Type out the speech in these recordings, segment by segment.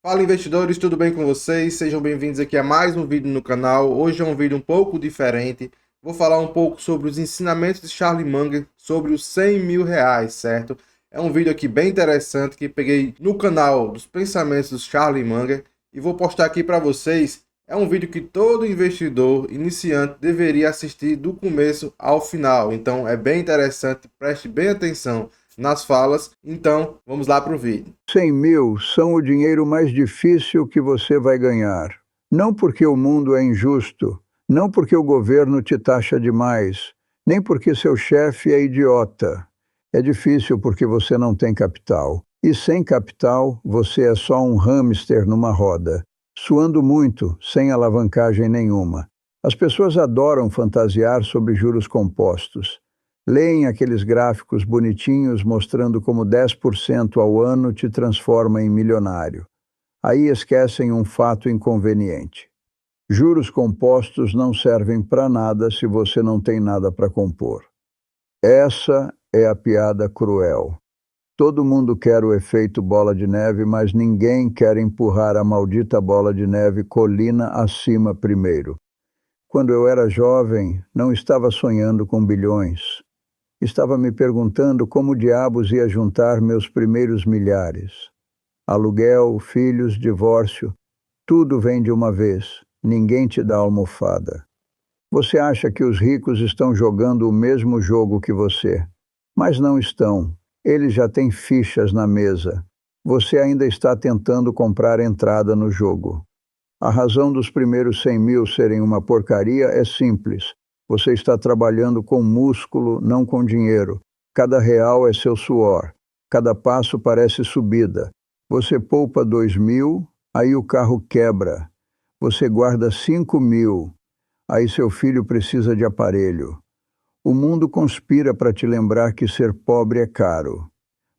Fala investidores, tudo bem com vocês? Sejam bem-vindos aqui a mais um vídeo no canal. Hoje é um vídeo um pouco diferente. Vou falar um pouco sobre os ensinamentos de Charlie Munger sobre os 100 mil reais, certo? É um vídeo aqui bem interessante que peguei no canal dos pensamentos do Charlie Munger e vou postar aqui para vocês. É um vídeo que todo investidor iniciante deveria assistir do começo ao final. Então é bem interessante, preste bem atenção nas falas. Então vamos lá para o vídeo. 100 mil são o dinheiro mais difícil que você vai ganhar. Não porque o mundo é injusto, não porque o governo te taxa demais, nem porque seu chefe é idiota. É difícil porque você não tem capital. E sem capital, você é só um hamster numa roda, suando muito, sem alavancagem nenhuma. As pessoas adoram fantasiar sobre juros compostos. Leem aqueles gráficos bonitinhos mostrando como 10% ao ano te transforma em milionário. Aí esquecem um fato inconveniente. Juros compostos não servem para nada se você não tem nada para compor. Essa é a piada cruel. Todo mundo quer o efeito bola de neve, mas ninguém quer empurrar a maldita bola de neve colina acima primeiro. Quando eu era jovem, não estava sonhando com bilhões. Estava me perguntando como diabos ia juntar meus primeiros milhares. Aluguel, filhos, divórcio, tudo vem de uma vez. Ninguém te dá almofada. Você acha que os ricos estão jogando o mesmo jogo que você, mas não estão. Eles já têm fichas na mesa. Você ainda está tentando comprar entrada no jogo. A razão dos primeiros 100 mil serem uma porcaria é simples. Você está trabalhando com músculo, não com dinheiro. Cada real é seu suor. Cada passo parece subida. Você poupa 2 mil, aí o carro quebra. Você guarda 5 mil, aí seu filho precisa de aparelho. O mundo conspira para te lembrar que ser pobre é caro.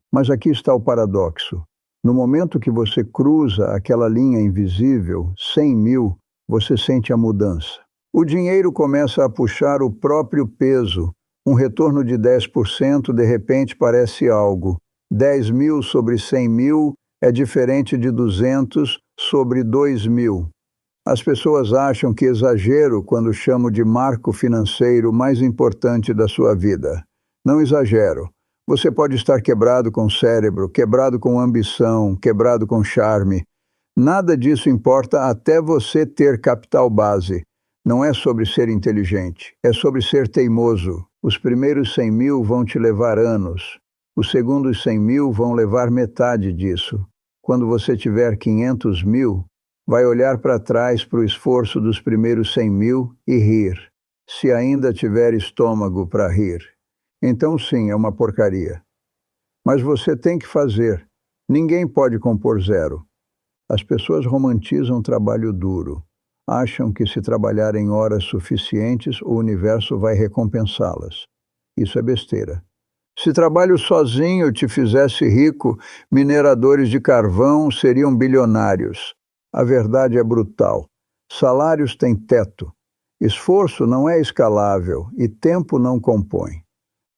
Mas aqui está o paradoxo. No momento que você cruza aquela linha invisível, 100 mil, você sente a mudança. O dinheiro começa a puxar o próprio peso. Um retorno de 10% de repente parece algo. 10 mil sobre 100 mil é diferente de 200 sobre 2 mil. As pessoas acham que exagero quando chamo de marco financeiro mais importante da sua vida. Não exagero. Você pode estar quebrado com cérebro, quebrado com ambição, quebrado com charme. Nada disso importa até você ter capital base. Não é sobre ser inteligente, é sobre ser teimoso. Os primeiros 100 mil vão te levar anos. Os segundos 100 mil vão levar metade disso. Quando você tiver 500 mil, vai olhar para trás para o esforço dos primeiros 100 mil e rir. Se ainda tiver estômago para rir. Então sim, é uma porcaria. Mas você tem que fazer. Ninguém pode compor zero. As pessoas romantizam trabalho duro. Acham que se trabalharem horas suficientes, o universo vai recompensá-las. Isso é besteira. Se trabalho sozinho te fizesse rico, mineradores de carvão seriam bilionários. A verdade é brutal. Salários têm teto. Esforço não é escalável e tempo não compõe.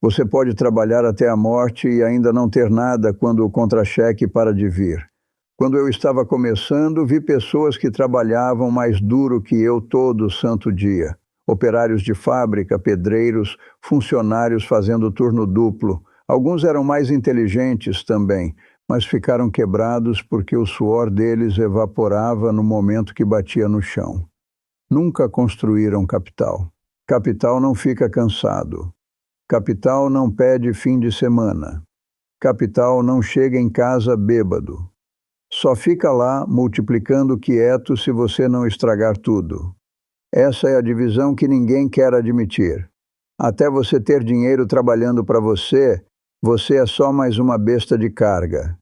Você pode trabalhar até a morte e ainda não ter nada quando o contra-cheque para de vir. Quando eu estava começando, vi pessoas que trabalhavam mais duro que eu todo santo dia. Operários de fábrica, pedreiros, funcionários fazendo turno duplo. Alguns eram mais inteligentes também, mas ficaram quebrados porque o suor deles evaporava no momento que batia no chão. Nunca construíram capital. Capital não fica cansado. Capital não pede fim de semana. Capital não chega em casa bêbado. Só fica lá multiplicando quieto se você não estragar tudo. Essa é a divisão que ninguém quer admitir. Até você ter dinheiro trabalhando para você, você é só mais uma besta de carga.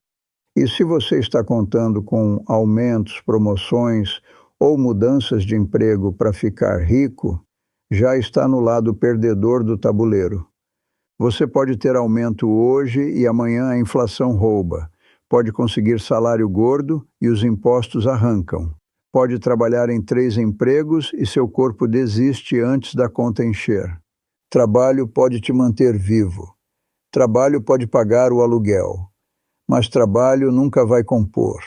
E se você está contando com aumentos, promoções ou mudanças de emprego para ficar rico, já está no lado perdedor do tabuleiro. Você pode ter aumento hoje e amanhã a inflação rouba. Pode conseguir salário gordo e os impostos arrancam. Pode trabalhar em 3 empregos e seu corpo desiste antes da conta encher. Trabalho pode te manter vivo. Trabalho pode pagar o aluguel. Mas trabalho nunca vai compor.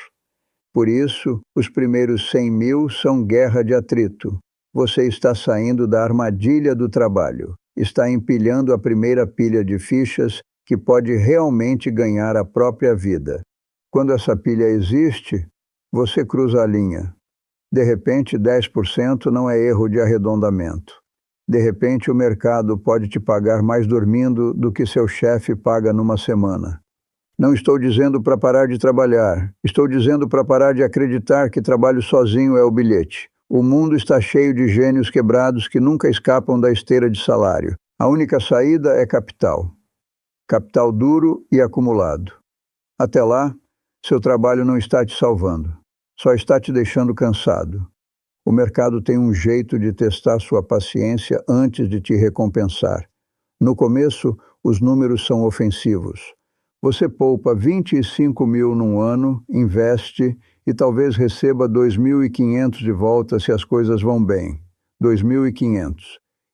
Por isso, os primeiros 100 mil são guerra de atrito. Você está saindo da armadilha do trabalho. Está empilhando a primeira pilha de fichas que pode realmente ganhar a própria vida. Quando essa pilha existe, você cruza a linha. De repente, 10% não é erro de arredondamento. De repente, o mercado pode te pagar mais dormindo do que seu chefe paga numa semana. Não estou dizendo para parar de trabalhar. Estou dizendo para parar de acreditar que trabalho sozinho é o bilhete. O mundo está cheio de gênios quebrados que nunca escapam da esteira de salário. A única saída é capital. Capital duro e acumulado. Até lá, seu trabalho não está te salvando. Só está te deixando cansado. O mercado tem um jeito de testar sua paciência antes de te recompensar. No começo, os números são ofensivos. Você poupa 25 mil num ano, investe e talvez receba 2.500 de volta se as coisas vão bem. 2.500.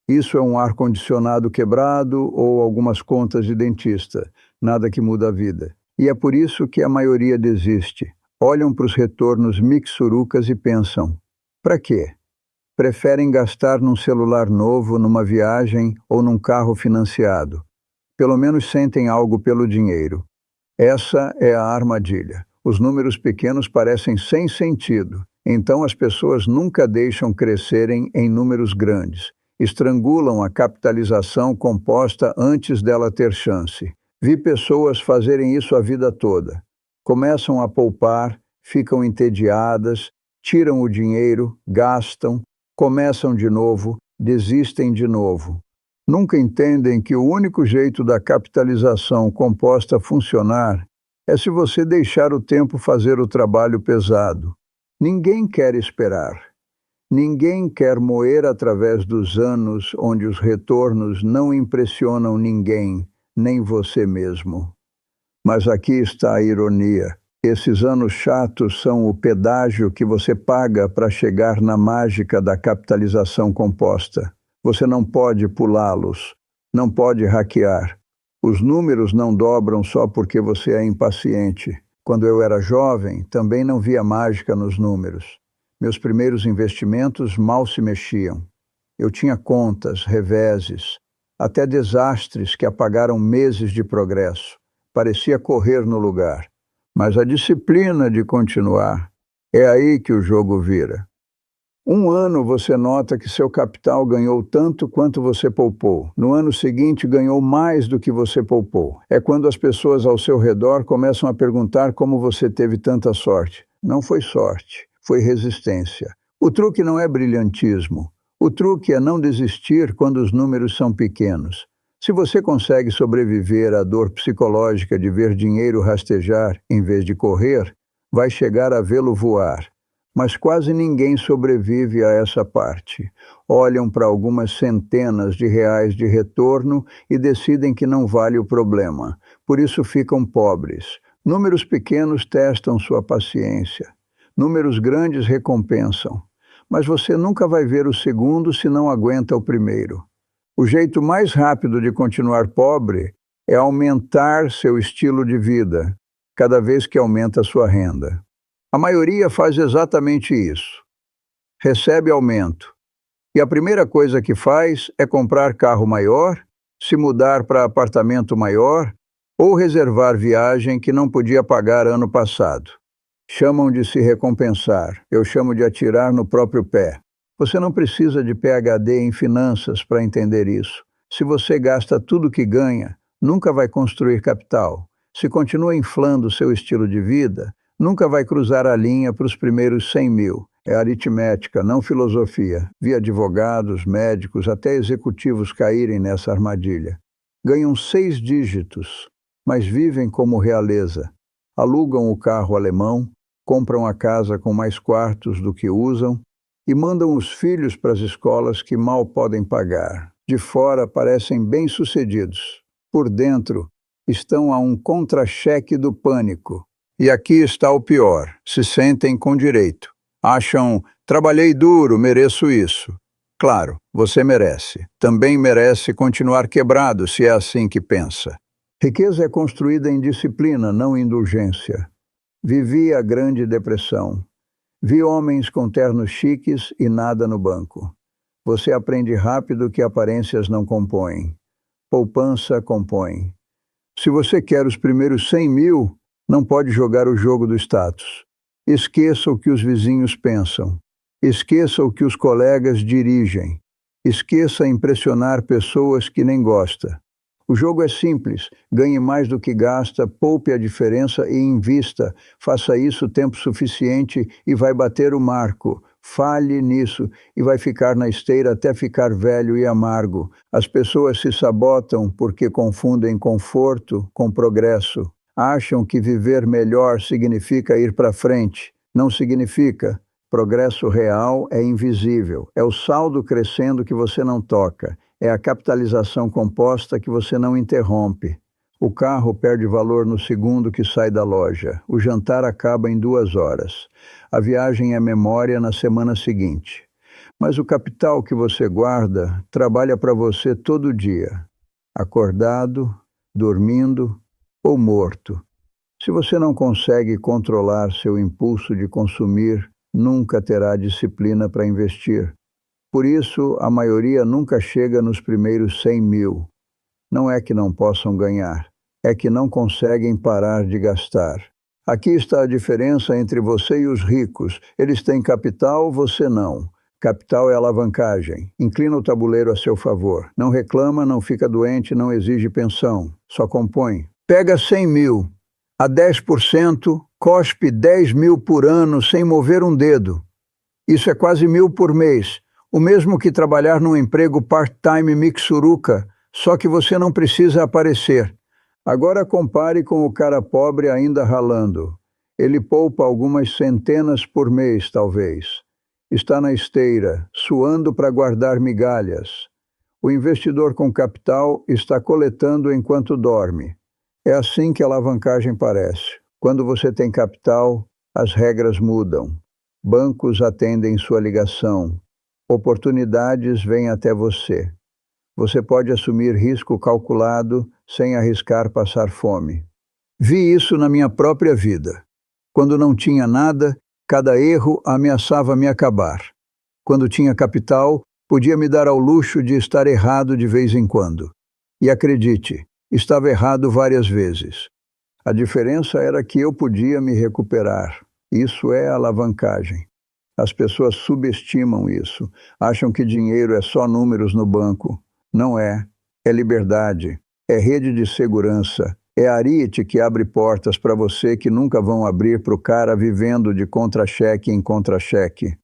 Isso é um ar-condicionado quebrado ou algumas contas de dentista. Nada que muda a vida. E é por isso que a maioria desiste. Olham para os retornos mixurucas e pensam: para quê? Preferem gastar num celular novo, numa viagem ou num carro financiado. Pelo menos sentem algo pelo dinheiro. Essa é a armadilha. Os números pequenos parecem sem sentido. Então as pessoas nunca deixam crescerem em números grandes. Estrangulam a capitalização composta antes dela ter chance. Vi pessoas fazerem isso a vida toda. Começam a poupar, ficam entediadas, tiram o dinheiro, gastam, começam de novo, desistem de novo. Nunca entendem que o único jeito da capitalização composta funcionar é se você deixar o tempo fazer o trabalho pesado. Ninguém quer esperar. Ninguém quer moer através dos anos onde os retornos não impressionam ninguém, nem você mesmo. Mas aqui está a ironia. Esses anos chatos são o pedágio que você paga para chegar na mágica da capitalização composta. Você não pode pulá-los, não pode hackear. Os números não dobram só porque você é impaciente. Quando eu era jovem, também não via mágica nos números. Meus primeiros investimentos mal se mexiam. Eu tinha contas, reveses, até desastres que apagaram meses de progresso. Parecia correr no lugar. Mas a disciplina de continuar, é aí que o jogo vira. Um ano você nota que seu capital ganhou tanto quanto você poupou. No ano seguinte ganhou mais do que você poupou. É quando as pessoas ao seu redor começam a perguntar como você teve tanta sorte. Não foi sorte, foi resistência. O truque não é brilhantismo. O truque é não desistir quando os números são pequenos. Se você consegue sobreviver à dor psicológica de ver dinheiro rastejar em vez de correr, vai chegar a vê-lo voar. Mas quase ninguém sobrevive a essa parte. Olham para algumas centenas de reais de retorno e decidem que não vale o problema. Por isso ficam pobres. Números pequenos testam sua paciência. Números grandes recompensam. Mas você nunca vai ver o segundo se não aguenta o primeiro. O jeito mais rápido de continuar pobre é aumentar seu estilo de vida, cada vez que aumenta sua renda. A maioria faz exatamente isso. Recebe aumento. E a primeira coisa que faz é comprar carro maior, se mudar para apartamento maior ou reservar viagem que não podia pagar ano passado. Chamam de se recompensar. Eu chamo de atirar no próprio pé. Você não precisa de PhD em finanças para entender isso. Se você gasta tudo que ganha, nunca vai construir capital. Se continua inflando seu estilo de vida, nunca vai cruzar a linha para os primeiros 100 mil. É aritmética, não filosofia. Vi advogados, médicos, até executivos caírem nessa armadilha. Ganham 6 dígitos, mas vivem como realeza. Alugam o carro alemão, compram a casa com mais quartos do que usam e mandam os filhos para as escolas que mal podem pagar. De fora parecem bem-sucedidos. Por dentro, estão a um contra-cheque do pânico. E aqui está o pior, se sentem com direito. Acham, trabalhei duro, mereço isso. Claro, você merece. Também merece continuar quebrado, se é assim que pensa. Riqueza é construída em disciplina, não indulgência. Vivi a Grande Depressão. Vi homens com ternos chiques e nada no banco. Você aprende rápido que aparências não compõem. Poupança compõe. Se você quer os primeiros 100 mil, não pode jogar o jogo do status. Esqueça o que os vizinhos pensam. Esqueça o que os colegas dirigem. Esqueça impressionar pessoas que nem gosta. O jogo é simples, ganhe mais do que gasta, poupe a diferença e invista. Faça isso tempo suficiente e vai bater o marco. Falhe nisso e vai ficar na esteira até ficar velho e amargo. As pessoas se sabotam porque confundem conforto com progresso. Acham que viver melhor significa ir para frente. Não significa. Progresso real é invisível. É o saldo crescendo que você não toca. É a capitalização composta que você não interrompe. O carro perde valor no segundo que sai da loja. O jantar acaba em 2 horas. A viagem é memória na semana seguinte. Mas o capital que você guarda trabalha para você todo dia. Acordado, dormindo ou morto. Se você não consegue controlar seu impulso de consumir, nunca terá disciplina para investir. Por isso, a maioria nunca chega nos primeiros 100 mil. Não é que não possam ganhar, é que não conseguem parar de gastar. Aqui está a diferença entre você e os ricos. Eles têm capital, você não. Capital é alavancagem. Inclina o tabuleiro a seu favor. Não reclama, não fica doente, não exige pensão. Só compõe. Pega 100 mil. A 10%, cospe 10 mil por ano sem mover um dedo. Isso é quase 1.000 por mês. O mesmo que trabalhar num emprego part-time mixuruca, só que você não precisa aparecer. Agora compare com o cara pobre ainda ralando. Ele poupa algumas centenas por mês, talvez. Está na esteira, suando para guardar migalhas. O investidor com capital está coletando enquanto dorme. É assim que a alavancagem parece. Quando você tem capital, as regras mudam. Bancos atendem sua ligação. Oportunidades vêm até você. Você pode assumir risco calculado sem arriscar passar fome. Vi isso na minha própria vida. Quando não tinha nada, cada erro ameaçava me acabar. Quando tinha capital, podia me dar ao luxo de estar errado de vez em quando. E acredite, estava errado várias vezes. A diferença era que eu podia me recuperar. Isso é alavancagem. As pessoas subestimam isso. Acham que dinheiro é só números no banco. Não é. É liberdade. É rede de segurança. É ariete que abre portas para você que nunca vão abrir para o cara vivendo de contra-cheque em contra-cheque.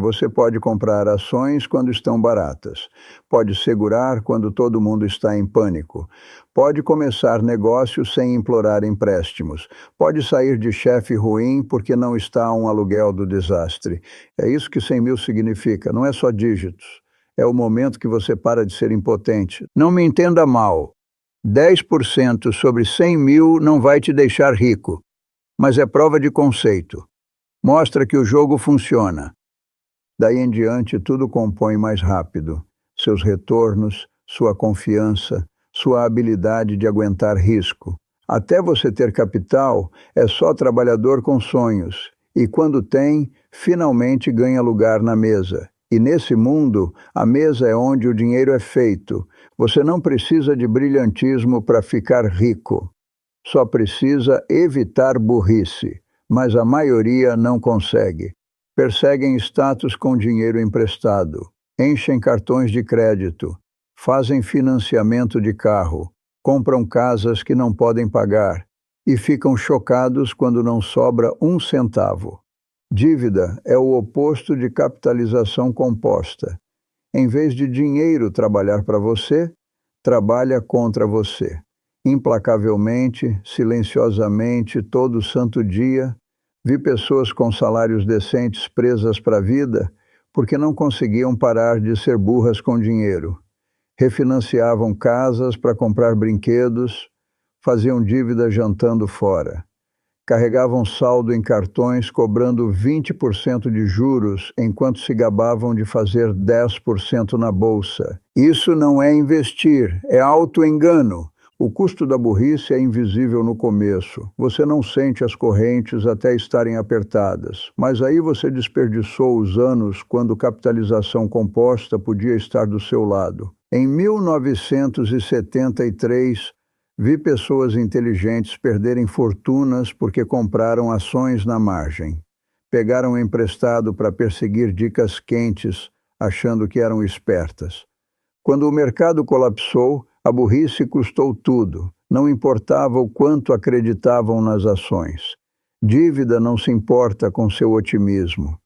Você pode comprar ações quando estão baratas. Pode segurar quando todo mundo está em pânico. Pode começar negócios sem implorar empréstimos. Pode sair de chefe ruim porque não está a um aluguel do desastre. É isso que 100 mil significa. Não é só dígitos. É o momento que você para de ser impotente. Não me entenda mal. 10% sobre 100 mil não vai te deixar rico. Mas é prova de conceito. Mostra que o jogo funciona. Daí em diante, tudo compõe mais rápido. Seus retornos, sua confiança, sua habilidade de aguentar risco. Até você ter capital, é só trabalhador com sonhos. E quando tem, finalmente ganha lugar na mesa. E nesse mundo, a mesa é onde o dinheiro é feito. Você não precisa de brilhantismo para ficar rico. Só precisa evitar burrice. Mas a maioria não consegue. Perseguem status com dinheiro emprestado, enchem cartões de crédito, fazem financiamento de carro, compram casas que não podem pagar e ficam chocados quando não sobra 1 centavo. Dívida é o oposto de capitalização composta. Em vez de dinheiro trabalhar para você, trabalha contra você. Implacavelmente, silenciosamente, todo santo dia, vi pessoas com salários decentes presas para a vida porque não conseguiam parar de ser burras com dinheiro. Refinanciavam casas para comprar brinquedos, faziam dívida jantando fora. Carregavam saldo em cartões cobrando 20% de juros enquanto se gabavam de fazer 10% na bolsa. Isso não é investir, é autoengano. O custo da burrice é invisível no começo. Você não sente as correntes até estarem apertadas. Mas aí você desperdiçou os anos quando capitalização composta podia estar do seu lado. Em 1973, vi pessoas inteligentes perderem fortunas porque compraram ações na margem. Pegaram emprestado para perseguir dicas quentes, achando que eram espertas. Quando o mercado colapsou, a burrice custou tudo. Não importava o quanto acreditavam nas ações. Dívida não se importa com seu otimismo.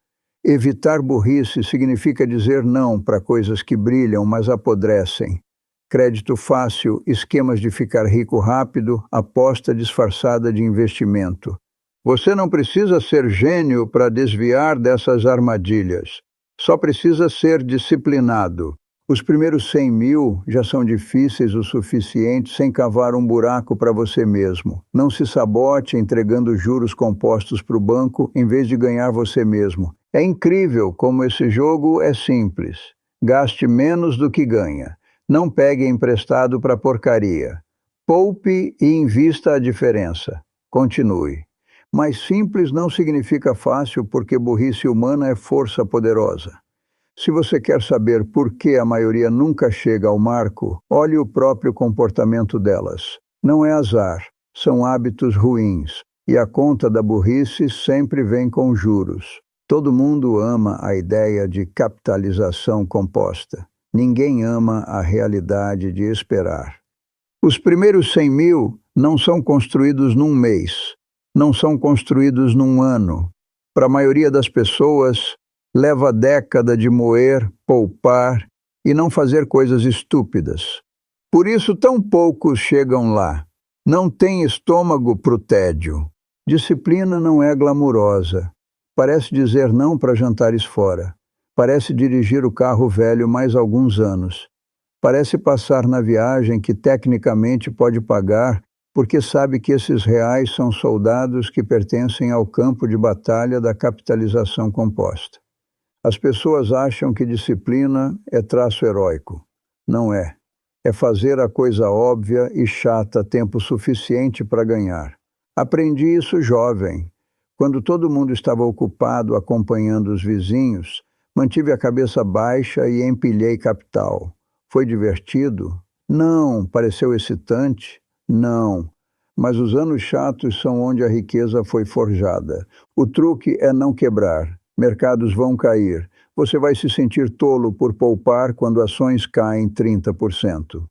Evitar burrice significa dizer não para coisas que brilham, mas apodrecem. Crédito fácil, esquemas de ficar rico rápido, aposta disfarçada de investimento. Você não precisa ser gênio para desviar dessas armadilhas. Só precisa ser disciplinado. Os primeiros 100 mil já são difíceis o suficiente sem cavar um buraco para você mesmo. Não se sabote entregando juros compostos para o banco em vez de ganhar você mesmo. É incrível como esse jogo é simples. Gaste menos do que ganha. Não pegue emprestado para porcaria. Poupe e invista a diferença. Continue. Mas simples não significa fácil porque burrice humana é força poderosa. Se você quer saber por que a maioria nunca chega ao marco, olhe o próprio comportamento delas. Não é azar, são hábitos ruins, e a conta da burrice sempre vem com juros. Todo mundo ama a ideia de capitalização composta. Ninguém ama a realidade de esperar. Os primeiros 100 mil não são construídos num mês, não são construídos num ano. Para a maioria das pessoas, leva década de moer, poupar e não fazer coisas estúpidas. Por isso, tão poucos chegam lá. Não tem estômago para o tédio. Disciplina não é glamurosa. Parece dizer não para jantares fora. Parece dirigir o carro velho mais alguns anos. Parece passar na viagem que tecnicamente pode pagar porque sabe que esses reais são soldados que pertencem ao campo de batalha da capitalização composta. As pessoas acham que disciplina é traço heróico. Não é. É fazer a coisa óbvia e chata tempo suficiente para ganhar. Aprendi isso jovem. Quando todo mundo estava ocupado acompanhando os vizinhos, mantive a cabeça baixa e empilhei capital. Foi divertido? Não. Pareceu excitante? Não. Mas os anos chatos são onde a riqueza foi forjada. O truque é não quebrar. Mercados vão cair. Você vai se sentir tolo por poupar quando ações caem 30%.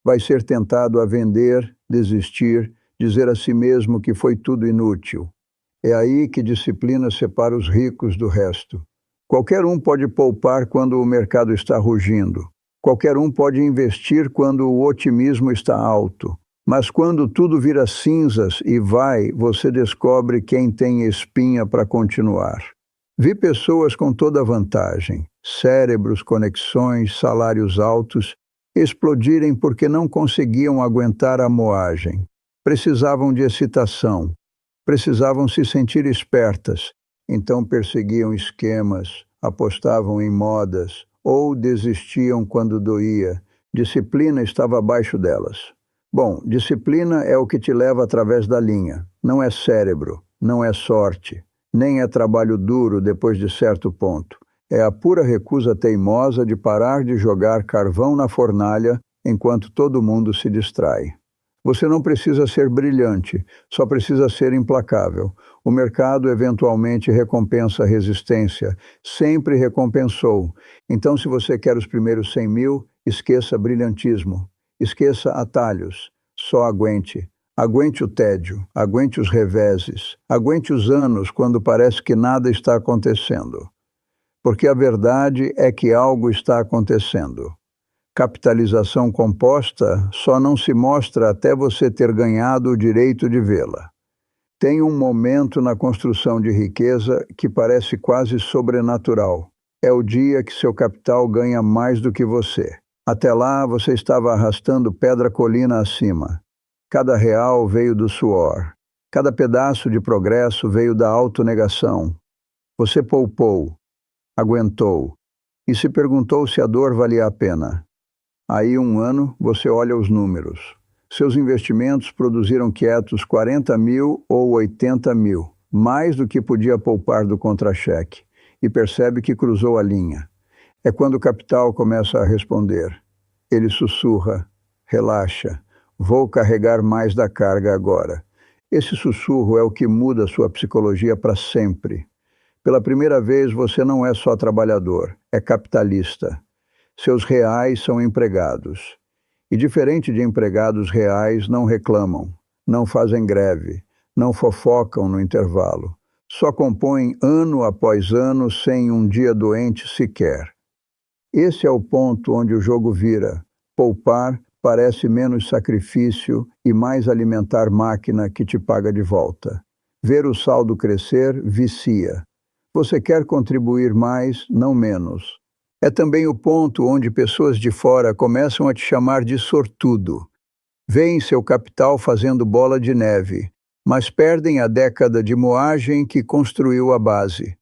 Vai ser tentado a vender, desistir, dizer a si mesmo que foi tudo inútil. É aí que disciplina separa os ricos do resto. Qualquer um pode poupar quando o mercado está rugindo. Qualquer um pode investir quando o otimismo está alto. Mas quando tudo vira cinzas e vai, você descobre quem tem espinha para continuar. Vi pessoas com toda vantagem, cérebros, conexões, salários altos, explodirem porque não conseguiam aguentar a moagem. Precisavam de excitação, precisavam se sentir espertas, então perseguiam esquemas, apostavam em modas ou desistiam quando doía. Disciplina estava abaixo delas. Bom, disciplina é o que te leva através da linha. Não é cérebro, não é sorte. Nem é trabalho duro depois de certo ponto. É a pura recusa teimosa de parar de jogar carvão na fornalha enquanto todo mundo se distrai. Você não precisa ser brilhante, só precisa ser implacável. O mercado eventualmente recompensa a resistência, sempre recompensou. Então, se você quer os primeiros 100 mil, esqueça brilhantismo, esqueça atalhos, só aguente. Aguente o tédio, aguente os reveses, aguente os anos quando parece que nada está acontecendo. Porque a verdade é que algo está acontecendo. Capitalização composta só não se mostra até você ter ganhado o direito de vê-la. Tem um momento na construção de riqueza que parece quase sobrenatural. É o dia que seu capital ganha mais do que você. Até lá, você estava arrastando pedra colina acima. Cada real veio do suor. Cada pedaço de progresso veio da autonegação. Você poupou, aguentou, e se perguntou se a dor valia a pena. Aí, um ano, você olha os números. Seus investimentos produziram quietos 40 mil ou 80 mil, mais do que podia poupar do contra-cheque, e percebe que cruzou a linha. É quando o capital começa a responder. Ele sussurra, relaxa, vou carregar mais da carga agora. Esse sussurro é o que muda sua psicologia para sempre. Pela primeira vez, você não é só trabalhador, é capitalista. Seus reais são empregados. E diferente de empregados reais, não reclamam, não fazem greve, não fofocam no intervalo. Só compõem ano após ano sem um dia doente sequer. Esse é o ponto onde o jogo vira. Poupar parece menos sacrifício e mais alimentar máquina que te paga de volta. Ver o saldo crescer vicia. Você quer contribuir mais, não menos. É também o ponto onde pessoas de fora começam a te chamar de sortudo. Veem seu capital fazendo bola de neve, mas perdem a década de moagem que construiu a base.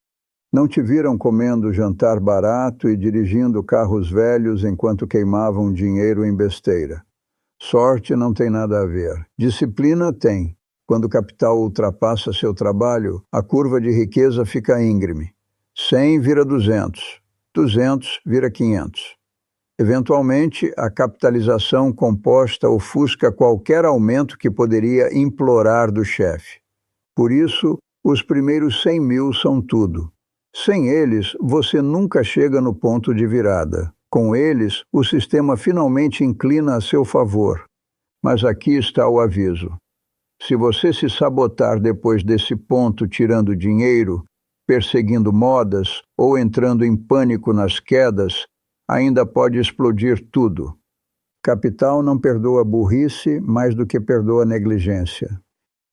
Não te viram comendo jantar barato e dirigindo carros velhos enquanto queimavam dinheiro em besteira. Sorte não tem nada a ver. Disciplina tem. Quando o capital ultrapassa seu trabalho, a curva de riqueza fica íngreme. 100 vira 200. 200 vira 500. Eventualmente, a capitalização composta ofusca qualquer aumento que poderia implorar do chefe. Por isso, os primeiros 100 mil são tudo. Sem eles, você nunca chega no ponto de virada. Com eles, o sistema finalmente inclina a seu favor. Mas aqui está o aviso. Se você se sabotar depois desse ponto tirando dinheiro, perseguindo modas ou entrando em pânico nas quedas, ainda pode explodir tudo. Capital não perdoa burrice mais do que perdoa negligência.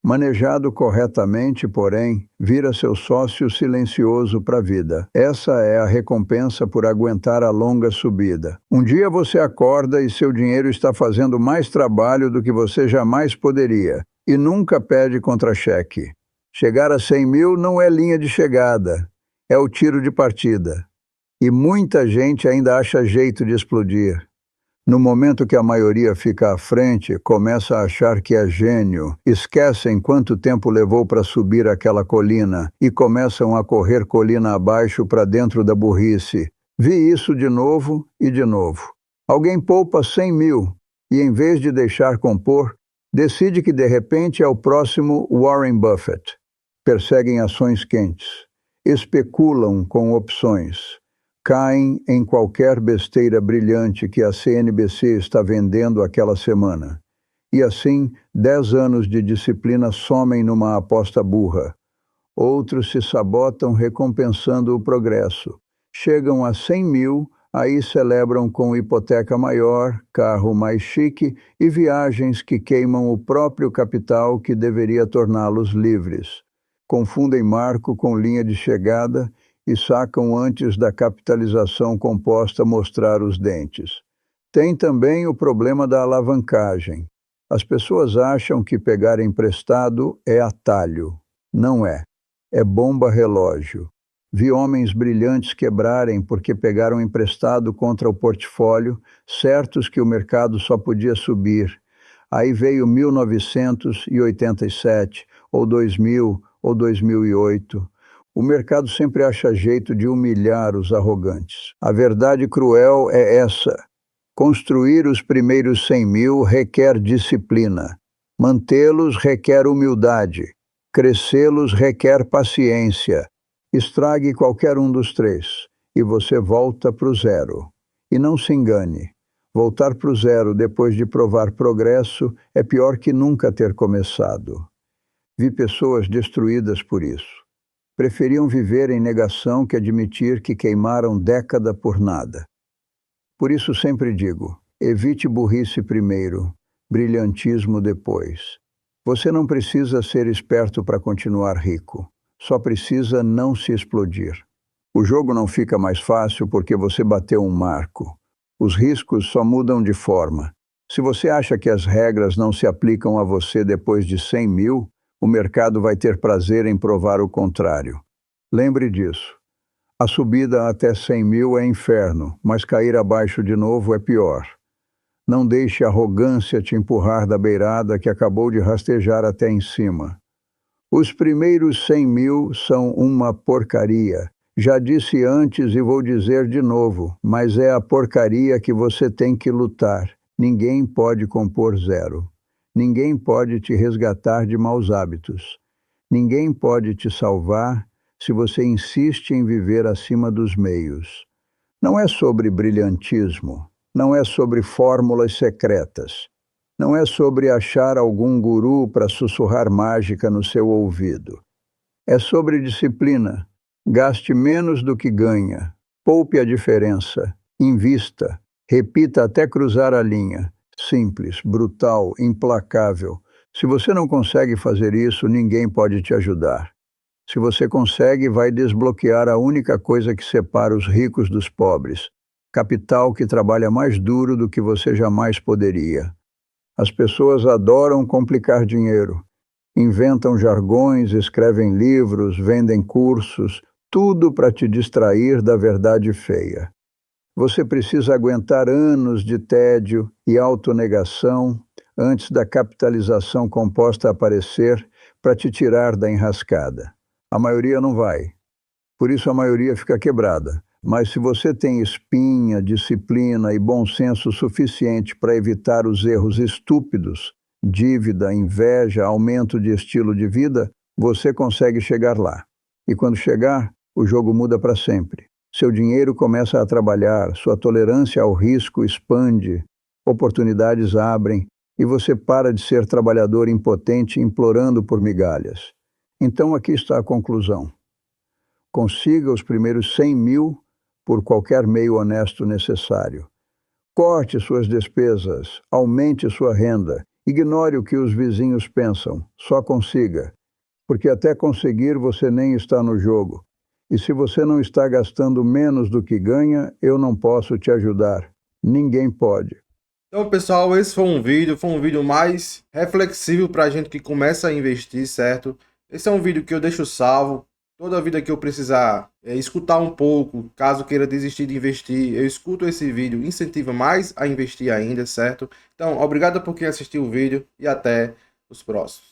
Manejado corretamente, porém, vira seu sócio silencioso para a vida. Essa é a recompensa por aguentar a longa subida. Um dia você acorda e seu dinheiro está fazendo mais trabalho do que você jamais poderia, e nunca pede contra-cheque. Chegar a 100 mil não é linha de chegada, é o tiro de partida. E muita gente ainda acha jeito de explodir. No momento que a maioria fica à frente, começa a achar que é gênio, esquecem quanto tempo levou para subir aquela colina e começam a correr colina abaixo para dentro da burrice. Vi isso de novo e de novo. Alguém poupa 100 mil e, em vez de deixar compor, decide que de repente é o próximo Warren Buffett. Perseguem ações quentes, especulam com opções, caem em qualquer besteira brilhante que a CNBC está vendendo aquela semana. E assim, 10 anos de disciplina somem numa aposta burra. Outros se sabotam recompensando o progresso. Chegam a 100 mil, aí celebram com hipoteca maior, carro mais chique e viagens que queimam o próprio capital que deveria torná-los livres. Confundem marco com linha de chegada e sacam antes da capitalização composta mostrar os dentes. Tem também o problema da alavancagem. As pessoas acham que pegar emprestado é atalho. Não é. É bomba relógio. Vi homens brilhantes quebrarem porque pegaram emprestado contra o portfólio, certos que o mercado só podia subir. Aí veio 1987, ou 2000, ou 2008. O mercado sempre acha jeito de humilhar os arrogantes. A verdade cruel é essa. Construir os primeiros 100 mil requer disciplina. Mantê-los requer humildade. Crescê-los requer paciência. Estrague qualquer um dos três e você volta para o zero. E não se engane. Voltar para o zero depois de provar progresso é pior que nunca ter começado. Vi pessoas destruídas por isso. Preferiam viver em negação que admitir que queimaram década por nada. Por isso sempre digo, evite burrice primeiro, brilhantismo depois. Você não precisa ser esperto para continuar rico. Só precisa não se explodir. O jogo não fica mais fácil porque você bateu um marco. Os riscos só mudam de forma. Se você acha que as regras não se aplicam a você depois de 100 mil, o mercado vai ter prazer em provar o contrário. Lembre disso. A subida até 100 mil é inferno, mas cair abaixo de novo é pior. Não deixe a arrogância te empurrar da beirada que acabou de rastejar até em cima. Os primeiros 100 mil são uma porcaria. Já disse antes e vou dizer de novo, mas é a porcaria que você tem que lutar. Ninguém pode compor zero. Ninguém pode te resgatar de maus hábitos. Ninguém pode te salvar se você insiste em viver acima dos meios. Não é sobre brilhantismo, não é sobre fórmulas secretas, não é sobre achar algum guru para sussurrar mágica no seu ouvido. É sobre disciplina. Gaste menos do que ganha, poupe a diferença, invista, repita até cruzar a linha. Simples, brutal, implacável. Se você não consegue fazer isso, ninguém pode te ajudar. Se você consegue, vai desbloquear a única coisa que separa os ricos dos pobres: capital que trabalha mais duro do que você jamais poderia. As pessoas adoram complicar dinheiro. Inventam jargões, escrevem livros, vendem cursos, tudo para te distrair da verdade feia. Você precisa aguentar anos de tédio e autonegação antes da capitalização composta aparecer para te tirar da enrascada. A maioria não vai. Por isso a maioria fica quebrada. Mas se você tem espinha, disciplina e bom senso suficiente para evitar os erros estúpidos, dívida, inveja, aumento de estilo de vida, você consegue chegar lá. E quando chegar, o jogo muda para sempre. Seu dinheiro começa a trabalhar, sua tolerância ao risco expande, oportunidades abrem e você para de ser trabalhador impotente implorando por migalhas. Então aqui está a conclusão. Consiga os primeiros 100 mil por qualquer meio honesto necessário. Corte suas despesas, aumente sua renda, ignore o que os vizinhos pensam, só consiga. Porque até conseguir você nem está no jogo. E se você não está gastando menos do que ganha, eu não posso te ajudar. Ninguém pode. Então, pessoal, esse foi um vídeo mais reflexivo para a gente que começa a investir, certo? Esse é um vídeo que eu deixo salvo. Toda vida que eu precisar escutar um pouco, caso queira desistir de investir, eu escuto esse vídeo, incentiva mais a investir ainda, certo? Então, obrigado por quem assistiu o vídeo e até os próximos.